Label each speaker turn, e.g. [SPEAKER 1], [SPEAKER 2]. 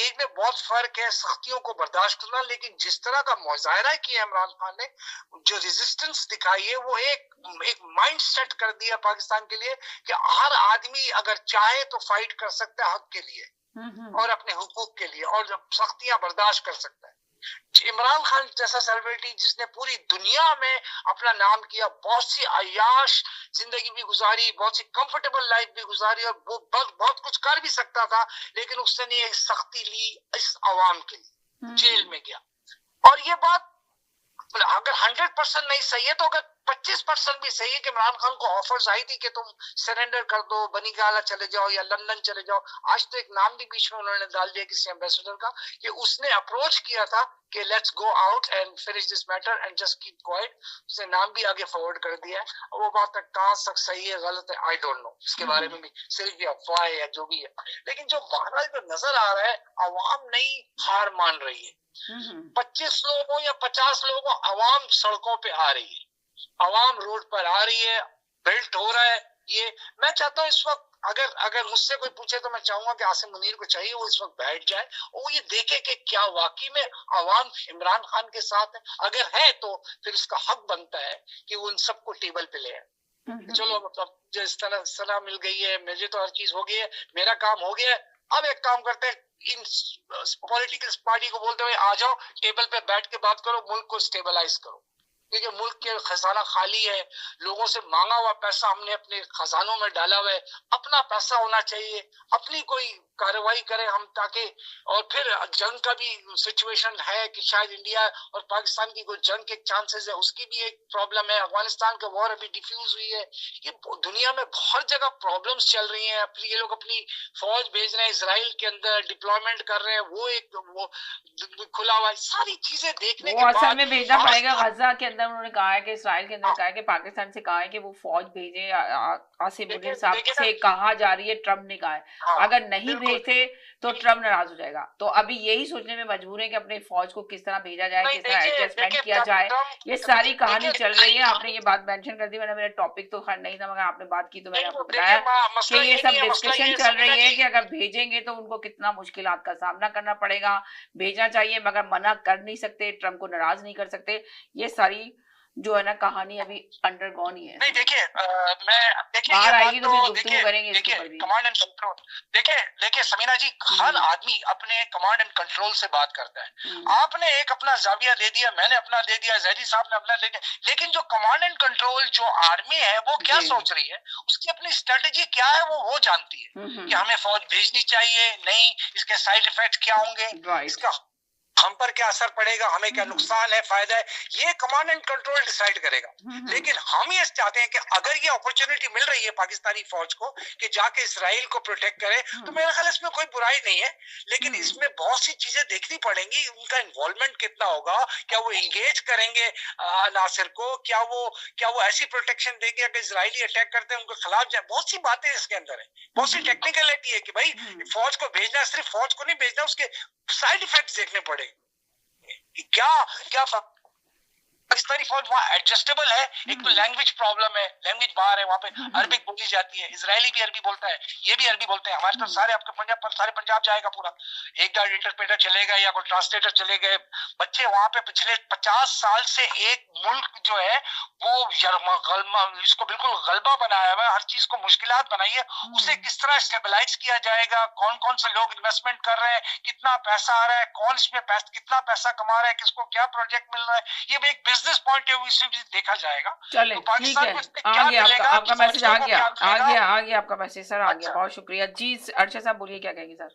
[SPEAKER 1] एक में बहुत फर्क है सख्तियों को बर्दाश्त करना, लेकिन जिस तरह का मुजाहरा किया इमरान खान ने, जो रेजिस्टेंस दिखाई है, वो एक माइंड सेट कर दिया पाकिस्तान के लिए कि हर आदमी अगर चाहे तो फाइट कर सकता है हक के लिए और अपने हुकूक के लिए, और सख्तियां बर्दाश्त कर सकता है। इमरान खान जैसा सेलिब्रिटी जिसने पूरी दुनिया में अपना नाम किया, बहुत सी अय्याश जिंदगी भी गुजारी, बहुत सी कंफर्टेबल लाइफ भी गुजारी, और वो बहुत कुछ कर भी सकता था, लेकिन उसने नहीं एक सख्ती ली इस आवाम के लिए, जेल में गया। और ये बात अगर 100% नहीं सही है, तो अगर 25% भी सही है कि इमरान खान को ऑफर्स आई थी कि तुम सरेंडर कर दो, बनीगाला चले जाओ या लंदन चले जाओ। आज तो एक नाम भी बीच में उन्होंने डाल दिया किसी एम्बेसडर का, कि उसने अप्रोच किया था कि let's go out and finish this matter and just keep quiet. उसने नाम भी आगे फॉरवर्ड कर दिया है। और वो बात कहाँ तक सही है गलत है आई डोंट नो, इसके बारे में भी सिर्फ ये अफवाह है या जो भी है। लेकिन जो बहरहाल जो नजर आ रहा है, अवाम नहीं हार मान रही है। 25 लोगों या 50 लोगों, अवाम सड़कों पे आ रही है, अवाम रोड पर आ रही है, बिल्ट हो रहा है। ये मैं चाहता हूँ इस वक्त, अगर मुझसे कोई पूछे तो मैं चाहूंगा कि आसिम मुनीर को चाहिए वो इस वक्त बैठ जाए और वो ये देखे कि क्या वाकई में अवाम इमरान खान के साथ है। अगर है तो फिर उसका हक बनता है कि वो उन सबको टेबल पे ले आए। चलो मतलब जो इस तरह सलाह मिल गई है, मुझे तो हर चीज हो गई है, मेरा काम हो गया है। अब एक काम करते हैं, इन पॉलिटिकल पार्टी को बोलते हुए आ जाओ टेबल पे बैठ के बात करो, मुल्क को स्टेबलाइज करो, क्योंकि मुल्क के खजाना खाली है, लोगों से मांगा हुआ पैसा हमने अपने खजानों में डाला हुआ है। अपना पैसा होना चाहिए, अपनी कोई कार्रवाई करें हम, ताकि और फिर जंग का भी सिचुएशन है कि शायद इंडिया और पाकिस्तान की कोई जंग के चांसेस है, उसकी भी एक प्रॉब्लम है। अफगानिस्तान का वॉर अभी डिफ्यूज हुई है। ये दुनिया में बहुत जगह प्रॉब्लम्स चल रही हैं। ये लोग अपनी फौज भेज रहे हैं इसराइल के अंदर, डिप्लॉयमेंट कर रहे हैं, वो खुला हुआ है। सारी चीजें देखने के
[SPEAKER 2] असल
[SPEAKER 1] बाद
[SPEAKER 2] में भेजना पड़ेगा। गजा के अंदर उन्होंने कहा है कि इसराइल के अंदर कहा है कि पाकिस्तान से कहा है कि वो फौज भेजे। आसिम मुनीर साहब
[SPEAKER 1] देखिए
[SPEAKER 2] से कहा जा रही है, ट्रम्प ने कहा है
[SPEAKER 1] हाँ
[SPEAKER 2] अगर नहीं
[SPEAKER 1] बिल्कुल।
[SPEAKER 2] भेजते तो ट्रम्प नाराज हो जाएगा। तो अभी यही सोचने में मजबूर है कि अपनी फौज को किस तरह भेजा जाए,
[SPEAKER 1] नहीं
[SPEAKER 2] किस तरह
[SPEAKER 1] देखिए
[SPEAKER 2] एडजस्टमेंट
[SPEAKER 1] देखिए
[SPEAKER 2] किया जाए। ये सारी कहानी
[SPEAKER 1] देखिए
[SPEAKER 2] चल रही है। आपने ये बात मेंशन कर दी, मैंने मेरा टॉपिक तो खैर नहीं था, मगर आपने बात की तो मैंने आपको
[SPEAKER 1] देखिए
[SPEAKER 2] बताया कि
[SPEAKER 1] मसला
[SPEAKER 2] ये
[SPEAKER 1] ये नहीं
[SPEAKER 2] सब
[SPEAKER 1] है, मसला
[SPEAKER 2] डिस्कशन
[SPEAKER 1] ये
[SPEAKER 2] चल
[SPEAKER 1] समीना
[SPEAKER 2] रही है
[SPEAKER 1] जी,
[SPEAKER 2] कि अगर भेजेंगे तो उनको कितना मुश्किलात का सामना करना पड़ेगा। भेजना चाहिए मगर मना कर नहीं सकते, ट्रम्प को नाराज नहीं कर सकते। ये सारी जो है ना कहानी अभी अंडरगॉन ही है
[SPEAKER 1] नहीं
[SPEAKER 2] समझ लो।
[SPEAKER 1] देखिए मैं देखिए ये
[SPEAKER 2] बाहर
[SPEAKER 1] बात
[SPEAKER 2] आएगी तो
[SPEAKER 1] तो
[SPEAKER 2] फिर गुफ्तगू
[SPEAKER 1] देखिए
[SPEAKER 2] करेंगे इसके
[SPEAKER 1] देखिए
[SPEAKER 2] ऊपर भी।
[SPEAKER 1] Command and control. देखिए देखिए समीना जी, हर आदमी अपने कमांड एंड कंट्रोल से बात करता है। आपने एक अपना जाविया दे दिया, मैंने अपना दे दिया, जैदी साहब ने अपना दे दिया, लेकिन जो कमांड एंड कंट्रोल जो आर्मी है वो क्या सोच रही है, उसकी अपनी स्ट्रेटेजी क्या है, वो जानती है कि हमें फौज भेजनी चाहिए नहीं, इसके साइड इफेक्ट क्या होंगे,
[SPEAKER 2] राइट।
[SPEAKER 1] इसका हम पर क्या असर पड़ेगा, हमें क्या नुकसान है, फायदा है, ये कमांड एंड कंट्रोल डिसाइड करेगा। लेकिन हम ये चाहते हैं कि अगर ये अपॉर्चुनिटी मिल रही है पाकिस्तानी फौज को कि जाके इसराइल को प्रोटेक्ट करे, तो मेरा ख्याल इसमें कोई बुराई नहीं है। लेकिन इसमें बहुत सी चीजें देखनी पड़ेंगी, उनका इन्वॉल्वमेंट कितना होगा, क्या वो इंगेज करेंगे नासिर को, क्या वो ऐसी प्रोटेक्शन देंगे अगर इसराइली अटैक करते हैं उनके खिलाफ जाए। बहुत सी बातें इसके अंदर है, बहुत सी टेक्निकलिटी है कि भाई फौज को भेजना, सिर्फ फौज को नहीं भेजना, उसके साइड इफेक्ट्स देखने पड़ेंगे। क्या क्या पाकिस्तानी फौज वहाँ एडजस्टेबल है। एक तो लैंग्वेज प्रॉब्लम है, लैंग्वेज बाहर है, वहाँ पे अरबिक बोली जाती है, इजरायली भी अरबी बोलता है, ये भी अरबी बोलते हैं। हमारे तो सारे आपके पंजाब पर सारे पंजाब जाएगा पूरा, एक गार्ड इंटरप्रेटर चलेगा या कोई ट्रांसलेटर चले गए। बच्चे वहाँ पे पिछले 50 साल से एक मुल्क जो है वो इसको बिल्कुल गलबा बनाया हुआ है, हर चीज को मुश्किलात बनाई है, उसे किस तरह स्टेबलाइज किया जाएगा, कौन कौन से लोग इन्वेस्टमेंट कर रहे हैं, कितना पैसा आ रहा है, कौन इसमें कितना पैसा कमा रहा है, किसको क्या प्रोजेक्ट मिल रहा है, ये भी एक बिजनेस पॉइंट ऑफ व्यू से भी देखा जाएगा।
[SPEAKER 2] चले
[SPEAKER 1] तो
[SPEAKER 2] ठीक है,
[SPEAKER 1] पाकिस्तान को
[SPEAKER 2] आ
[SPEAKER 1] क्या
[SPEAKER 2] गया
[SPEAKER 1] मिलेगा,
[SPEAKER 2] आपका मैसेज आ गया, आ गया आपका मैसेज सर, आ गया।
[SPEAKER 1] अच्छा
[SPEAKER 2] बहुत शुक्रिया जी। अर्शद साहब बोलिए क्या कहेंगे सर।